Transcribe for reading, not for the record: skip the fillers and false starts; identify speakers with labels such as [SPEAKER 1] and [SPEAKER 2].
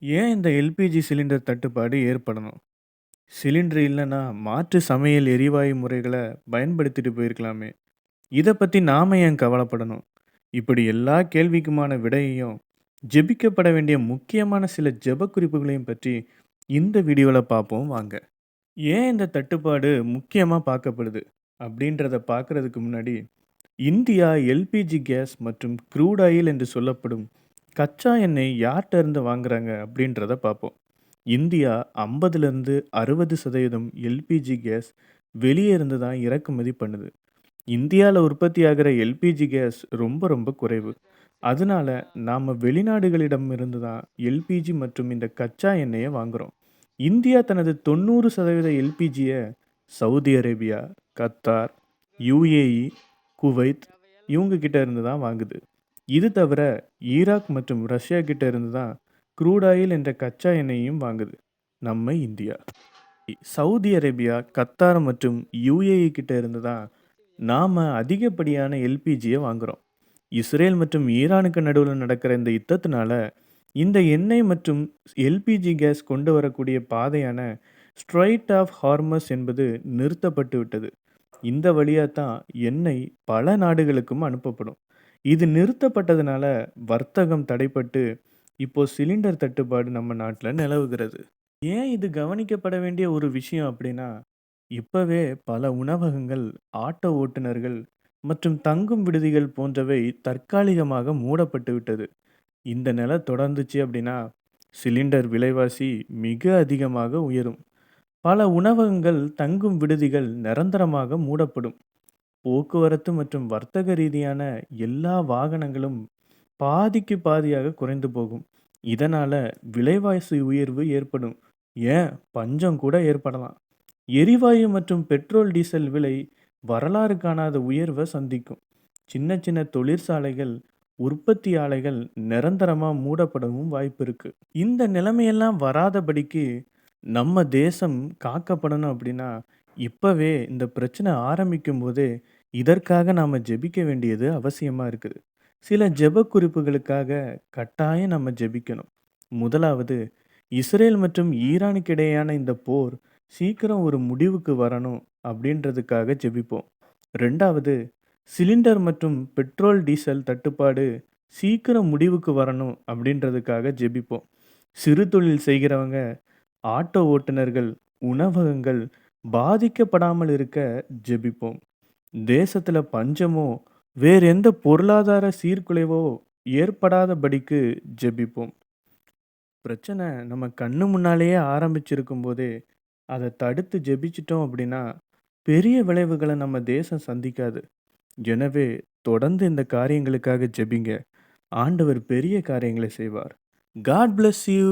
[SPEAKER 1] ஏன் இந்த LPG cylinder தட்டுப்பாடு ஏற்படணும்? சிலிண்டர் இல்லன்னா, மாற்று சமையல் எரிவாயு முறைகள பயன்படுத்திட்டு போயிருக்கலாமே! இத பத்தி நாம ஏன் கவலைப்படணும்? இப்படி எல்லா கேள்விக்குமான விடையையும், ஜெபிக்கப்பட வேண்டிய முக்கியமான சில ஜெப குறிப்புகளையும் பற்றி இந்த வீடியோல பார்ப்போம் வாங்க. ஏன் இந்த தட்டுப்பாடு முக்கியமா பார்க்கப்படுது? அப்படின்றத பார்க்கறதுக்கு முன்னாடி, இந்தியா எல்பிஜி கேஸ் மற்றும் க்ரூட் ஆயில் என்று சொல்லப்படும் கச்சா எண்ணெய் யார்ட்ட இருந்து வாங்குறாங்க அப்படின்றத பார்ப்போம். இந்தியா 50லேருந்து 60% எல்பிஜி கேஸ் வெளியே இருந்து தான் இறக்குமதி பண்ணுது. இந்தியால உற்பத்தியாகிற எல்பிஜி கேஸ் ரொம்ப ரொம்ப குறைவு. அதனால நாம வெளிநாடுகளிடம் இருந்து தான் எல்பிஜி மற்றும் இந்த கச்சா எண்ணெய வாங்குறோம். இந்தியா தனது 90% எல்பிஜிய Saudi Arabia, Qatar, UAE, Kuwait இவங்க கிட்ட இருந்து தான் வாங்குது. இது தவிர ஈராக் மற்றும் ரஷ்யா கிட்ட இருந்து தான் க்ரூட் ஆயில் என்ற கச்சா எண்ணெயையும் வாங்குது நம்ம இந்தியா. சவுதி அரேபியா, கத்தார் மற்றும் யுஏஇ கிட்ட இருந்து தான் நாம அதிகப்படியான எல்பிஜிய வாங்குறோம். இஸ்ரேல் மற்றும் ஈரானுக்கு நடுவுல நடக்கிற இந்த யுத்தத்தினால இந்த எண்ணெய் மற்றும் எல்பிஜி கேஸ் கொண்டு வரக்கூடிய பாதையான ஸ்ட்ரெய்ட் ஆஃப் ஹார்மஸ் என்பது நிறுத்தப்பட்டு விட்டது. இந்த வழியா தான் எண்ணெய் பல நாடுகளுக்கும் அனுப்பப்படும். இது நிறுத்தப்பட்டதுனால வர்த்தகம் தடைப்பட்டு இப்போ சிலிண்டர் தட்டுப்பாடு நம்ம நாட்டுல நிலவுகிறது. ஏன் இது கவனிக்கப்பட வேண்டிய ஒரு விஷயம் அப்படின்னா, இப்பவே பல உணவகங்கள், ஆட்டோ ஓட்டுநர்கள் மற்றும் தங்கும் விடுதிகள் போன்றவை தற்காலிகமாக மூடப்பட்டு விட்டது. இந்த நிலை தொடர்ந்துச்சு அப்படின்னா, சிலிண்டர் விலைவாசி மிக அதிகமாக உயரும். பல உணவகங்கள், தங்கும் விடுதிகள் நிரந்தரமாக மூடப்படும். போக்குவரத்து மற்றும் வர்த்தக ரீதியான எல்லா வாகனங்களும் பாதிக்கு பாதியாக குறைந்து போகும். இதனால விலைவாசி உயர்வு ஏற்படும். ஏன் பஞ்சம் கூட ஏற்படலாம். எரிவாயு மற்றும் பெட்ரோல், டீசல் விலை வரலாறு காணாத உயர்வை சந்திக்கும். சின்ன சின்ன தொழிற்சாலைகள், உற்பத்தி ஆலைகள் நிரந்தரமா மூடப்படவும் வாய்ப்பு இருக்கு. இந்த நிலைமையெல்லாம் வராதபடிக்கு நம்ம தேசம் காக்கப்படணும் அப்படின்னா, இப்பவே இந்த பிரச்சனை ஆரம்பிக்கும் போதே இதற்காக நாம ஜெபிக்க வேண்டியது அவசியமா இருக்குது. சில ஜெப குறிப்புகளுக்காக கட்டாயம் நம்ம ஜெபிக்கணும். முதலாவது, இஸ்ரேல் மற்றும் ஈரானுக்கு இடையேயான இந்த போர் சீக்கிரம் ஒரு முடிவுக்கு வரணும் அப்படின்றதுக்காக ஜெபிப்போம். 2வது, சிலிண்டர் மற்றும் பெட்ரோல், டீசல் தட்டுப்பாடு சீக்கிரம் முடிவுக்கு வரணும் அப்படின்றதுக்காக ஜெபிப்போம். சிறு தொழில் செய்கிறவங்க, ஆட்டோ ஓட்டுநர்கள், உணவகங்கள் பாதிக்கப்படாமல் இருக்க ஜெபிப்போம். தேசத்துல பஞ்சமோ, வேறு எந்த பொருளாதார சீர்குலைவோ ஏற்படாதபடிக்கு ஜெபிப்போம். பிரச்சனை நம்ம கண்ணு முன்னாலேயே ஆரம்பிச்சிருக்கும் போதே, அதை தடுத்து ஜெபிச்சிட்டோம் அப்படின்னா, பெரிய விளைவுகளை நம்ம தேசம் சந்திக்காது. எனவே, தொடர்ந்து இந்த காரியங்களுக்காக ஜெபிங்க. ஆண்டவர் பெரிய காரியங்களை செய்வார். God bless you.